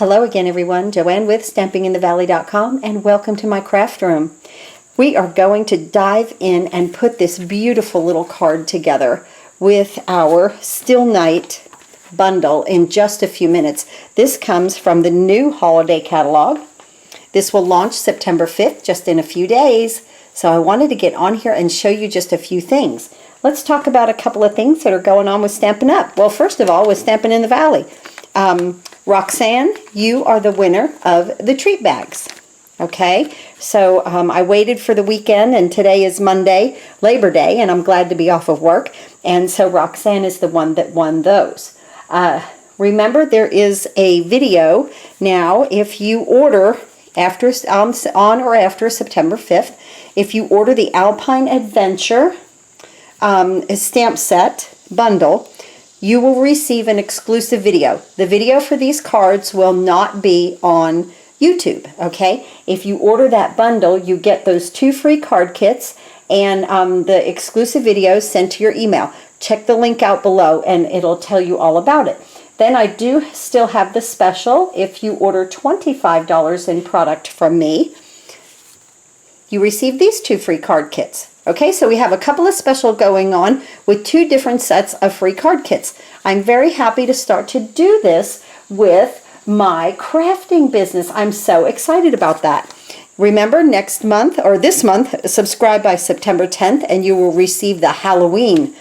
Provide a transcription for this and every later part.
Hello again, everyone. Joanne with StampingInTheValley.com, and welcome to my craft room. We are going to dive in and put this beautiful little card together with our Still Night bundle in just a few minutes. This comes from the new holiday catalog. This will launch September 5th, just in a few days. So I wanted to get on here and show you just a few things. Let's talk about a couple of things that are going on with Stampin' Up. Well, first of all, with Stampin' in the Valley. Roxanne, you are the winner of the treat bags. Okay, so I waited for the weekend, and today is Monday, Labor Day, and I'm glad to be off of work. And so Roxanne is the one that won those. Remember, there is a video now. If you order after on or after September 5th, if you order the Alpine Adventure stamp set bundle, you will receive an exclusive video. The video for these cards will not be on YouTube, okay? If you order that bundle, you get those 2 free card kits and the exclusive videos sent to your email. Check the link out below and it'll tell you all about it. Then I do still have the special. If you order $25 in product from me, you receive these 2 free card kits. Okay, so we have a couple of special going on with 2 different sets of free card kits. I'm very happy to start to do this with my crafting business. I'm so excited about that. Remember, next month, or this month, subscribe by September 10th and you will receive the Halloween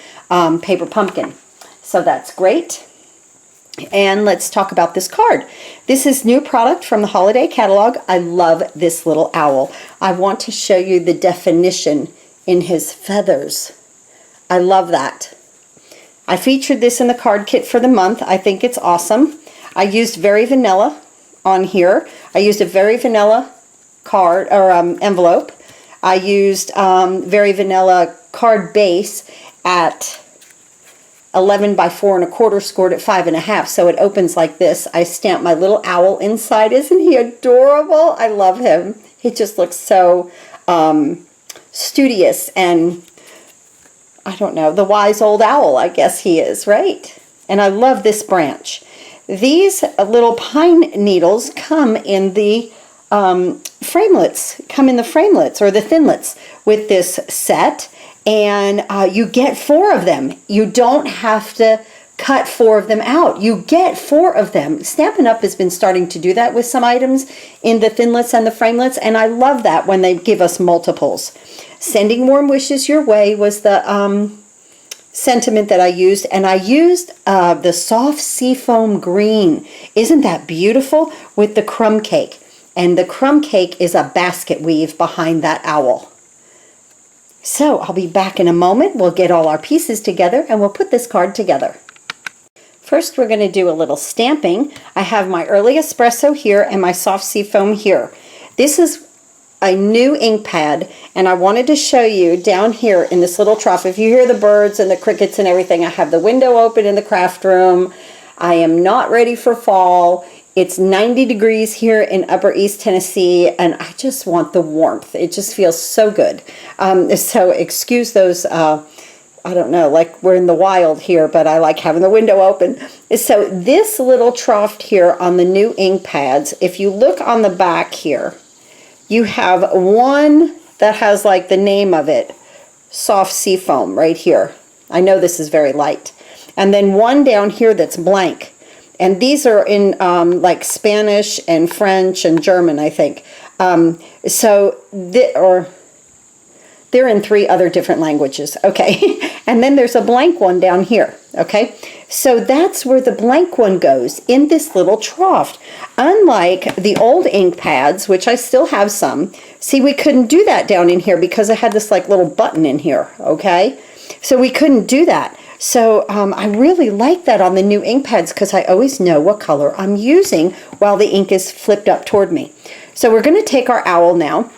paper pumpkin. So that's great. And let's talk about this card. This is new product from the holiday catalog. I love this little owl. I want to show you the definition in his feathers. I love that. I featured this in the card kit for the month. I think it's awesome. I used Very Vanilla on here. I used a Very Vanilla card or envelope. I used Very Vanilla card base at 11 by 4 1/4, scored at 5 1/2, so it opens like this. I stamped my little owl inside. Isn't he adorable? I love him. He just looks so studious and, I don't know, the wise old owl, I guess he is, right? And I love this branch. These little pine needles come in the framelets, or the thinlets with this set. And you get 4 of them. You don't have to cut 4 of them out. You get 4 of them. Stampin' Up! Has been starting to do that with some items in the thinlets and the framelets, and I love that when they give us multiples. Sending warm wishes your way was the sentiment that I used, and I used the soft seafoam green. Isn't that beautiful? With the crumb cake. And the crumb cake is a basket weave behind that owl. So I'll be back in a moment. We'll get all our pieces together and we'll put this card together. First, we're going to do a little stamping. I have my early espresso here and my soft seafoam here. This is a new ink pad, and I wanted to show you down here in this little trough. If you hear the birds and the crickets and everything, I have the window open in the craft room. I am not ready for fall. It's 90 degrees here in Upper East Tennessee, and I just want the warmth. It just feels so good. So excuse those, I don't know, like we're in the wild here, but I like having the window open. So this little trough here on the new ink pads, if you look on the back here, you have one that has like the name of it, soft seafoam, right here. I know this is very light. And then one down here that's blank. And these are in like Spanish and French and German, I think. They're in 3 other different languages, okay? And then there's a blank one down here, okay? So that's where the blank one goes, in this little trough. Unlike the old ink pads, which I still have some, see, we couldn't do that down in here because I had this like little button in here, okay? So we couldn't do that. So I really like that on the new ink pads because I always know what color I'm using while the ink is flipped up toward me. So we're going to take our owl now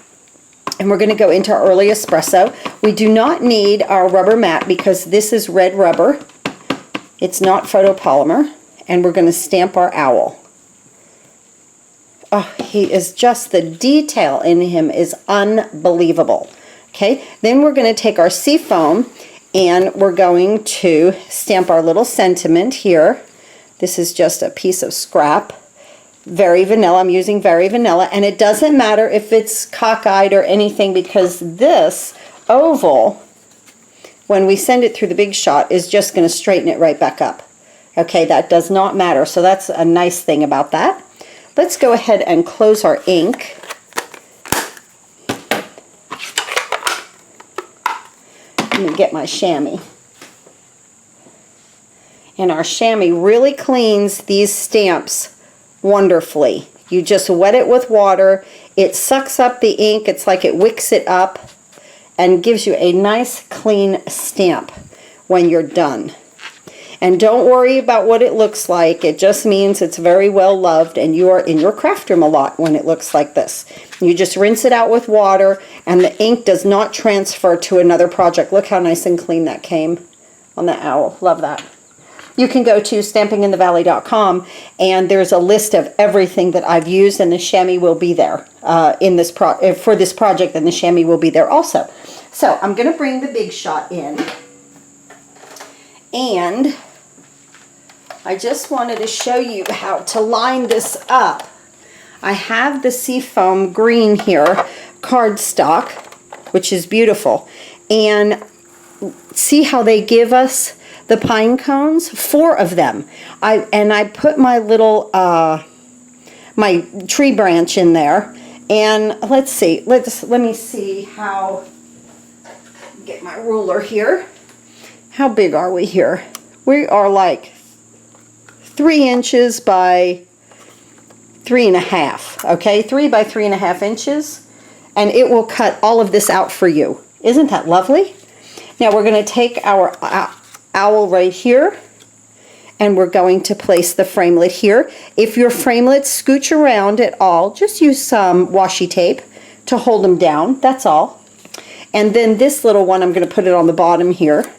and we're going to go into our early espresso. We do not need our rubber mat because this is red rubber. It's not photopolymer. And we're going to stamp our owl. Oh, he is just, the detail in him is unbelievable. Okay, then we're going to take our seafoam and we're going to stamp our little sentiment here. This is just a piece of scrap. Very Vanilla. I'm using Very Vanilla, and it doesn't matter if it's cockeyed or anything, because this oval, when we send it through the Big Shot, is just going to straighten it right back up. Okay, that does not matter, so that's a nice thing about that. Let's go ahead and close our ink. Let me get my chamois. And our chamois really cleans these stamps wonderfully. You just wet it with water. It sucks up the ink. It's like it wicks it up and gives you a nice clean stamp when you're done. And don't worry about what it looks like. It just means it's very well loved and you are in your craft room a lot when it looks like this. You just rinse it out with water and the ink does not transfer to another project. Look how nice and clean that came on the owl. Love that. You can go to stampinginthevalley.com and there's a list of everything that I've used, and the chamois will be there for this project, and the chamois will be there also. So I'm going to bring the Big Shot in, and I just wanted to show you how to line this up. I have the Seafoam green here, cardstock, which is beautiful, and see how they give us the pine cones, 4 of them. I put my little my tree branch in there, and let's see. Let me see how. Get my ruler here. How big are we here? We are like 3 inches by 3.5. Okay, 3 by 3.5 inches, and it will cut all of this out for you. Isn't that lovely? Now we're going to take our owl right here, and we're going to place the framelit here. If your framelits scooch around at all, just use some washi tape to hold them down. That's all. And then this little one, I'm going to put it on the bottom here,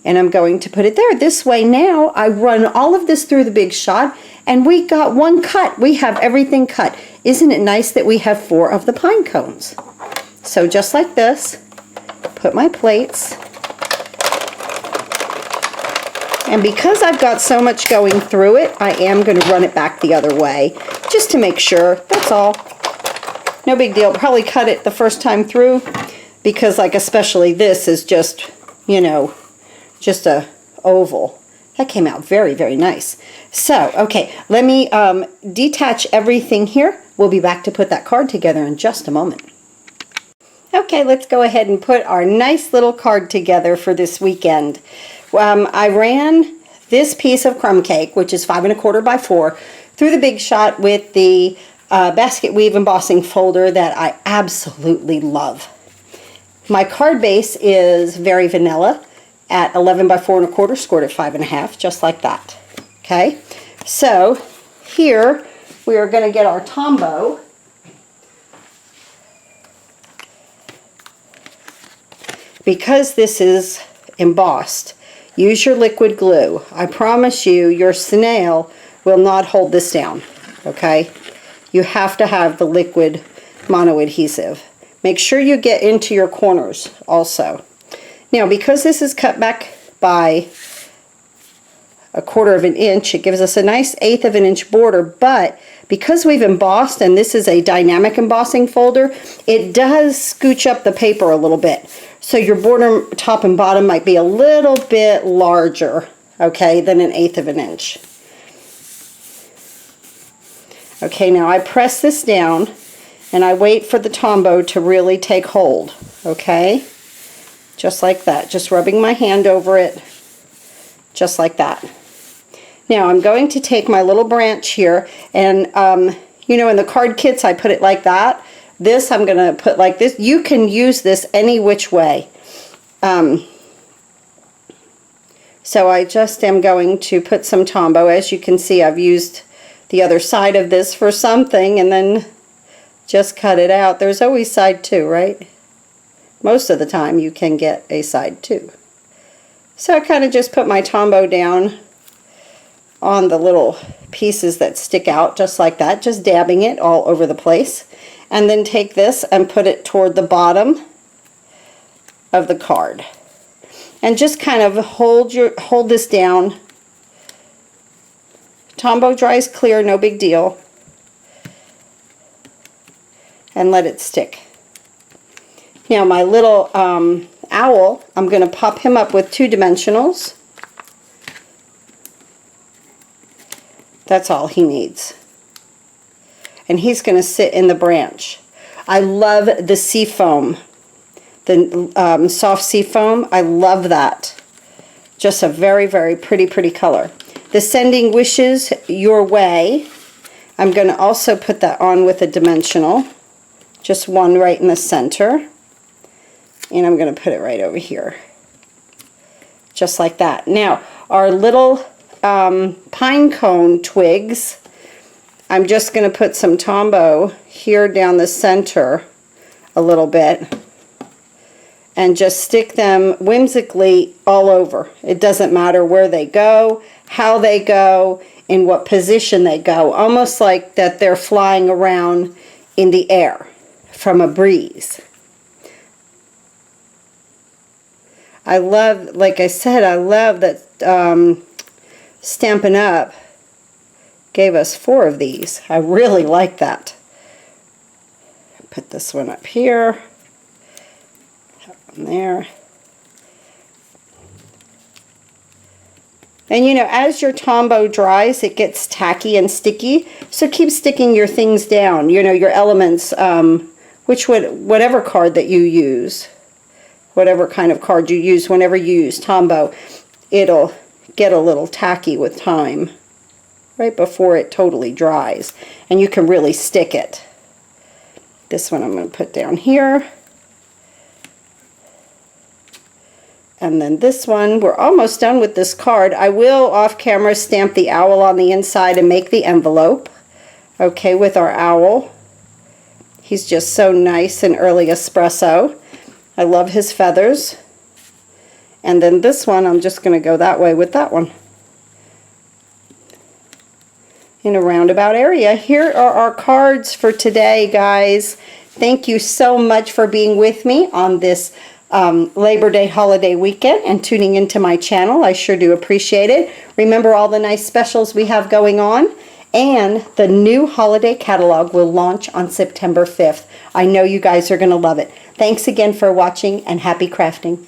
and I'm going to put it there. This way now I run all of this through the Big Shot, and we got one cut. We have everything cut. Isn't it nice that we have 4 of the pine cones? So just like this, put my plates. And because I've got so much going through it, I am going to run it back the other way, just to make sure. That's all. No big deal. Probably cut it the first time through, because like especially this is just, you know, just a oval. That came out very, very nice. So, okay, let me detach everything here. We'll be back to put that card together in just a moment. Okay, let's go ahead and put our nice little card together for this weekend. I ran this piece of crumb cake, which is 5 1/4 by 4, through the Big Shot with the basket weave embossing folder that I absolutely love. My card base is Very Vanilla at 11 by 4 1/4, scored at 5 1/2, just like that. Okay, so here we are going to get our Tombow. Because this is embossed, use your liquid glue. I promise you, your snail will not hold this down, okay? You have to have the liquid mono adhesive. Make sure you get into your corners also. Now, because this is cut back by 1/4 inch, it gives us a nice 1/8 inch border, but because we've embossed, and this is a dynamic embossing folder, it does scooch up the paper a little bit. So your border, top and bottom, might be a little bit larger, okay, than an 1/8 inch. Okay, now I press this down and I wait for the Tombow to really take hold, okay? Just like that, just rubbing my hand over it, just like that. Now I'm going to take my little branch here, and you know, in the card kits I put it like that. This I'm going to put like this. You can use this any which way. So I just am going to put some Tombow. As you can see, I've used the other side of this for something and then just cut it out. There's always side 2, right? Most of the time you can get a side 2. So I kind of just put my Tombow down on the little pieces that stick out just like that, just dabbing it all over the place. And then take this and put it toward the bottom of the card. And just kind of hold this down. Tombow dries clear, no big deal. and let it stick. Now my little owl, I'm going to pop him up with 2 dimensionals. That's all he needs. And he's going to sit in the branch. I love the sea foam, the soft sea foam. I love that. Just a very, very pretty color. The Sending Wishes Your Way. I'm going to also put that on with a dimensional. Just one right in the center. And I'm going to put it right over here. Just like that. Now, our little pine cone twigs, I'm just going to put some Tombow here down the center a little bit and just stick them whimsically all over. It doesn't matter where they go, how they go, in what position they go, almost like that they're flying around in the air from a breeze. I love, like I said, I love that Stampin' Up! Gave us 4 of these. I really like that. Put this one up here, that one there. And you know, as your Tombow dries, it gets tacky and sticky, so keep sticking your things down, you know, your elements, whatever card that you use, whatever kind of card you use, whenever you use Tombow, it'll get a little tacky with time, right before it totally dries, and you can really stick it. This one I'm going to put down here. And then this one, we're almost done with this card. I will off camera stamp the owl on the inside and make the envelope. Okay, with our owl. He's just so nice and early espresso. I love his feathers. And then this one, I'm just going to go that way with that one. In a roundabout area. Here are our cards for today, guys. Thank you so much for being with me on this Labor Day holiday weekend and tuning into my channel. I sure do appreciate it. Remember all the nice specials we have going on, and the new holiday catalog will launch on September 5th. I know you guys are going to love it. Thanks again for watching, and happy crafting.